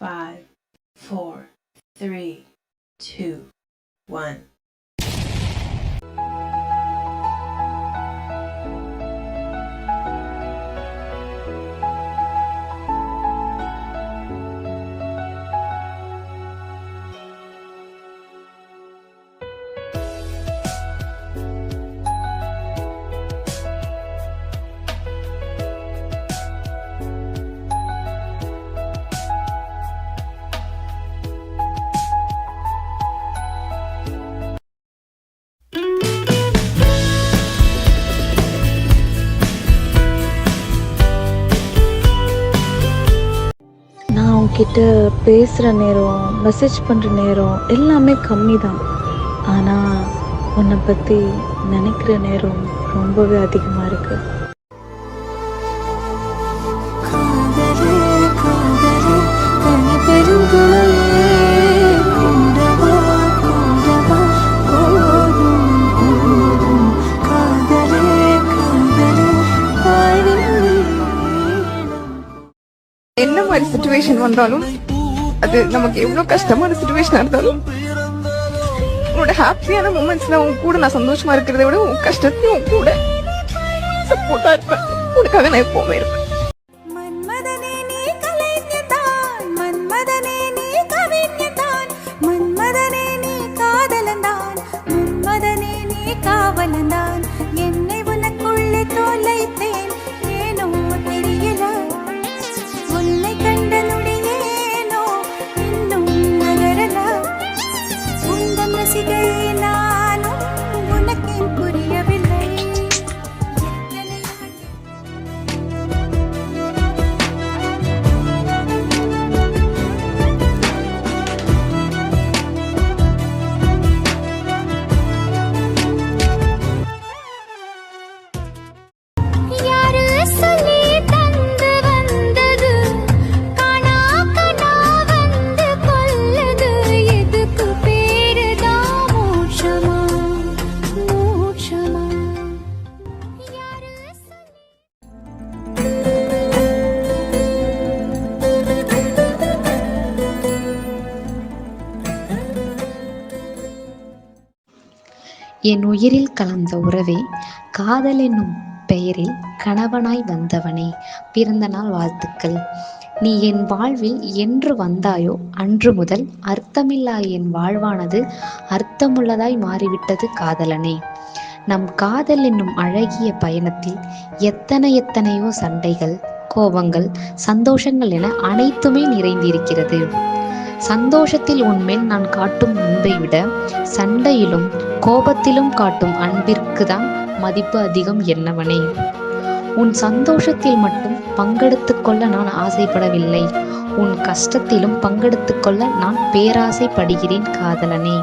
5, 4, 3, 2, 1. நான் உன்கிட்ட பேசுகிற நேரம், மெசேஜ் பண்ணுற நேரம் எல்லாமே கம்மி தான். ஆனால் உன்னை பற்றி நினைக்கிற நேரம் ரொம்பவே அதிகமாக இருக்குது. என்ன மாதிரி சிச்சுவேஷன் வந்தாலும், அது நமக்கு எவ்வளவு கஷ்டமான சிச்சுவேஷனா இருந்தாலும், உன்னோட ஹாப்பியான மூமெண்ட்ஸ்ல உன் கூட நான் சந்தோஷமா இருக்கிறத விட உன் கஷ்டத்தையும் உன் கூட சப்போர்ட்டா இருப்பேன். உனக்காக நான் எப்பவுமே இருப்பேன். என்னை உனக்குள்ளே தொலைத்தேன், ஏனோ தெரியல. உன்னை கண்ட நொடியேனோ இன்னும் நகரல. உந்தன் ரசிகையே நானும், உனக்கேன் புரியவில்லை. யாரு சொல்லி தந்து வந்தது, காணா கனா வந்து கொல்லது. எதுக்கு பேருதான் மோட்சமா, மோட்சமா. யாரு என் உயிரில் கலந்த உறவே, காதல் என்னும் பெயரில் கணவனாய் வந்தவனே, பிறந்த நாள் வாழ்த்துக்கள். நீ என் வாழ்வில் என்று வந்தாயோ அன்று முதல் அர்த்தமில்லா என் வாழ்வானது அர்த்தமுள்ளதாய் மாறிவிட்டது காதலனே. நம் காதல் என்னும் அழகிய பயணத்தில் எத்தனையோ சண்டைகள், கோபங்கள், சந்தோஷங்கள் என அனைத்துமே நிறைந்திருக்கிறது. சந்தோஷத்தில் உன்மேல் நான் காட்டும் அன்பை விட சண்டையிலும் கோபத்திலும் காட்டும் அன்பிற்கு தான் மதிப்பு அதிகம் என்னவனே. உன் சந்தோஷத்தில் மட்டும் பங்கெடுத்து கொள்ள நான் ஆசைப்படவில்லை, உன் கஷ்டத்திலும் பங்கெடுத்து கொள்ள நான் பேராசைப்படுகிறேன் காதலனே.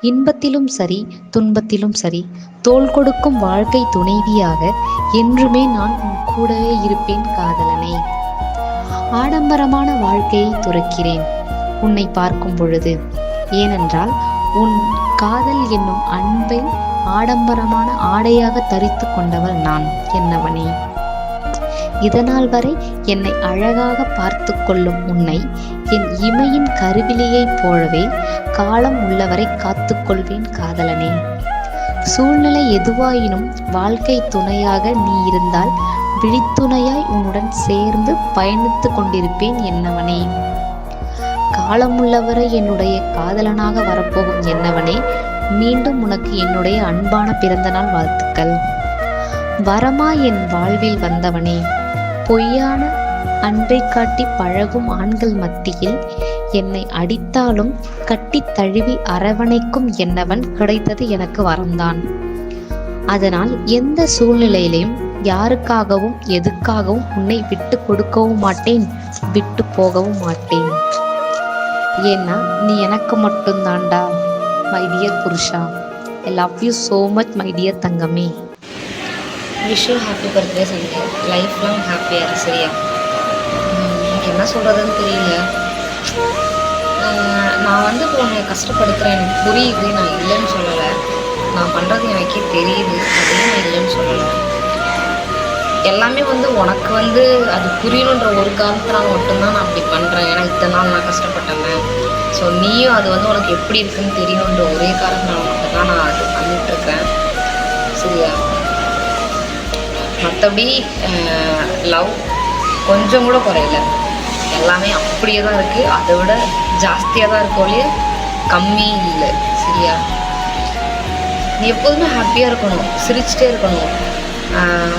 இன்பத்திலும் சரி துன்பத்திலும் சரி தோள் கொடுக்கும் வாழ்க்கை துணைவியாக என்றுமே நான் உன் கூடவே இருப்பேன் காதலனே. ஆடம்பரமான வாழ்க்கையை துறக்கிறேன் உன்னை பார்க்கும் பொழுது. ஏனென்றால் உன் காதல் என்னும் அன்பை ஆடம்பரமான ஆடையாக தரித்து கொண்டவள் நான் என்னவனே. இதனால் வரை என்னை அழகாக பார்த்து கொள்ளும் உன்னை என் இமையின் கருவிலியைப் போலவே காலம் உள்ளவரை காத்து கொள்வேன் காதலனே. சூழ்நிலை எதுவாயினும் வாழ்க்கை துணையாக நீ இருந்தால் விழித்துணையாய் உன்னுடன் சேர்ந்து பயணித்து கொண்டிருப்பேன் என்னவனே. காலமுள்ளவரை என்னுடைய காதலனாக வரப்போகும் என்னவனே, மீண்டும் உனக்கு என்னுடைய அன்பான பிறந்தநாள் வாழ்த்துக்கள். வரமா என் வாழ்வில் வந்தவனே, பொய்யான அன்பை காட்டி பழகும் ஆண்கள் மத்தியில் என்னை அடித்தாலும் கட்டி தழுவி அரவணைக்கும் என்னவன் கிடைத்தது எனக்கு வரம்தான். அதனால் எந்த சூழ்நிலையிலையும் யாருக்காகவும் எதுக்காகவும் உன்னை விட்டு கொடுக்கவும் மாட்டேன், விட்டு போகவும் மாட்டேன். ஏன்னா நீ எனக்கு மட்டும்தான்டா மை டியர் புருஷா. I love you so much my dear தங்கமே. Wish you happy birthday Sunday, life long ஹாப்பியாக சரியா? என்ன சொல்கிறதுன்னு தெரியல. நான் இப்போ உன்னை கஷ்டப்படுத்துகிறேன், எனக்கு புரியுது, நான் இல்லைன்னு சொல்லலை. நான் பண்ணுறது எனக்கே தெரியுது, அதையும் நான் இல்லைன்னு சொல்லலை. எல்லாமே வந்து உனக்கு வந்து அது புரியணுன்ற ஒரு காரணத்தினால மட்டும்தான் நான் அப்படி பண்ணுறேன். ஏன்னா இத்தனை நாள் நான் கஷ்டப்பட்டேங்க. ஸோ நீயும் அது வந்து உனக்கு எப்படி இருக்குன்னு தெரியணுன்ற ஒரே காரணத்தினால மட்டும்தான் நான் அது பண்ணிகிட்ருக்கேன். சரியா? மற்றபடி லவ் கொஞ்சம் கூட குறையல. எல்லாமே அப்படியே தான் இருக்குது. அதை விட ஜாஸ்தியாக தான் இருக்கோலையே கம்மி இல்லை. சரியா? நீ எப்போதுமே ஹாப்பியாக இருக்கணும், சிரிச்சிட்டே இருக்கணும்.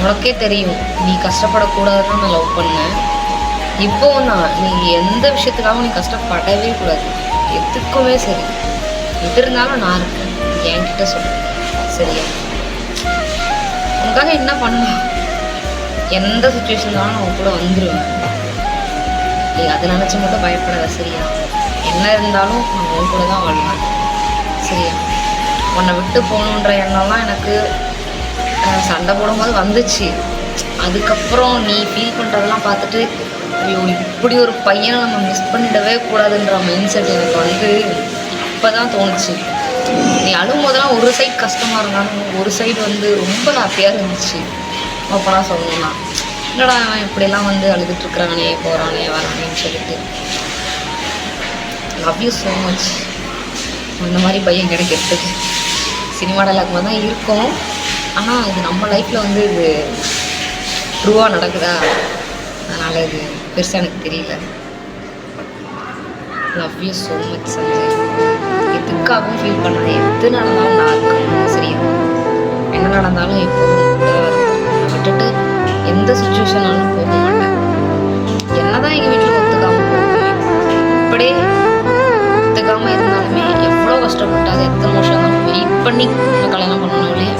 உனக்கே தெரியும் நீ கஷ்டப்படக்கூடாதுன்னு நான் லவ் பண்ணேன். இப்போவும் நான் நீ எந்த விஷயத்துக்காகவும் நீ கஷ்டப்படவே கூடாது. எதுக்குமே சரி, எது இருந்தாலும் நான் இருக்கேன், என்கிட்ட சொல்லு. சரியா? உனக்காக என்ன பண்ணலாம், எந்த சுச்சுவேஷன்னாலும் நான் உன் கூட வந்துடுவேன். நீ அதை நினச்சி மட்டும் பயப்படாத. சரியா? என்ன இருந்தாலும் நான் உன் கூட தான் வாழ்வேன். சரியா? உன்னை விட்டு போகணுன்ற எண்ணம்லாம் எனக்கு சண்டை போடும்போது வந்துச்சு. அதுக்கப்புறம் நீ ஃபீல் பண்ணுறதெல்லாம் பார்த்துட்டு ஐயோ இப்படி ஒரு பையனை நம்ம மிஸ் பண்ணிடவே கூடாதுன்ற மைண்ட் செட் எனக்கு வந்து இப்போ தான் தோணுச்சு. நீ அழும் போதெல்லாம் ஒரு சைடு கஷ்டமாக இருந்தாலும் ஒரு சைடு வந்து ரொம்ப ஹாப்பியாக இருந்துச்சு. அப்போலாம் சொல்லணும்னா என்னடா அவன் இப்படிலாம் வந்து அழுதுட்டுருக்குறானே போகிறானே வரானேன்னு சொல்லிட்டு. Love you so much. அந்த மாதிரி பையன் கிடைக்கிறதுக்கு சினிமா டைலாக்மாக தான் இருக்கும். ஆனால் இது நம்ம லைஃப்பில் வந்து இது ட்ரூவாக நடக்குதா, அதனால் இது பெருசாக எனக்கு தெரியல. Love you so much Sanjay. எதுக்காகவும் ஃபீல் பண்ணாத, எது நடந்தாலும் நான் இருக்கேன். சரியா? என்ன நடந்தாலும் எப்போதும் நான் விட்டுட்டு எந்த சுச்சுவேஷனாலும் போக மாட்டேன். என்னதான் எங்கள் வீட்டில் ஒத்துக்காமல் போகுமே, இப்படியே ஒத்துக்காமல் இருந்தாலுமே எவ்வளோ கஷ்டப்பட்டாது எத்தனை வருஷம் இருந்தாலும் வெயிட் பண்ணி நான் கல்யாணம் பண்ணணும்லே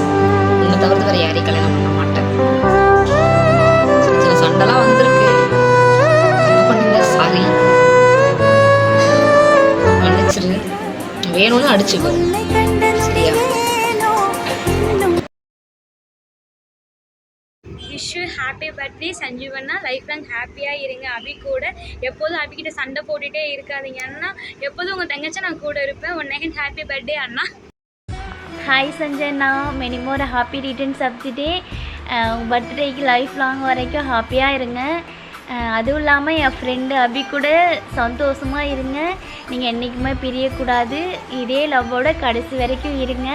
உன்னை தவிர்த்து வேறு யாரையும் கல்யாணம் பண்ண மாட்டேன். சின்ன சின்ன சண்டைலாம் வந்திருக்கு, என்ன பண்ணீங்க, சாரி, மன்னிச்சிரு, வேணும்னு அடிச்சுக்கோ. சரியா? விஷ் யூ ஹாப்பி பர்த்டே சஞ்சீவண்ணா. லைஃப் லாங் ஹாப்பியாக இருங்க. அபி கூட எப்போதும் அபிக்கிட்ட சண்டை போட்டுகிட்டே இருக்காதீங்க அண்ணா. எப்போதும் உங்கள் தங்கச்சி நான் கூட இருப்பேன். ஒன் செகண்ட் ஹாப்பி பர்த்டே அண்ணா. ஹாய் சஞ்சய்ண்ணா, many more happy returns of the day. பர்த்டேக்கு லைஃப் லாங் வரைக்கும் ஹாப்பியாக இருங்க. அதுவும் இல்லாமல் என் ஃப்ரெண்டு அபி கூட சந்தோஷமாக இருங்க. நீங்கள் என்றைக்குமே பிரியக்கூடாது. இதே லவ்வோட கடைசி வரைக்கும் இருங்க.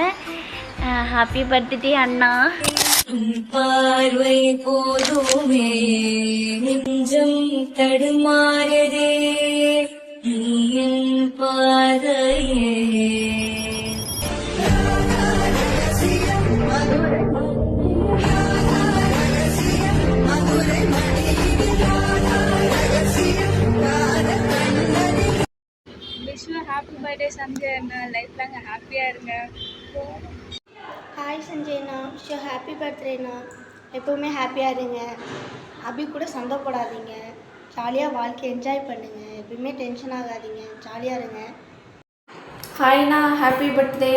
ஹாப்பி பர்த்டே அண்ணா. பார்வை போதுமே நெஞ்சம் தடுமாறதே நீயின் பாதையே. Wish you happy birthday Sanjay அண்ணா. லைஃப் லாங் ஹாப்பியாக இருங்க. ஹாய் சஞ்சய்ண்ணா, விஷ் யூ ஹாப்பி பர்த்டேண்ணா. எப்போவுமே ஹாப்பியாக இருங்க. அபி கூட சண்டை போடாதீங்க. ஜாலியாக வாழ்க்கையை என்ஜாய் பண்ணுங்கள். எப்பவுமே டென்ஷன் ஆகாதீங்க. ஜாலியாக இருங்க. ஹாய்ண்ணா, ஹாப்பி பர்த்டே.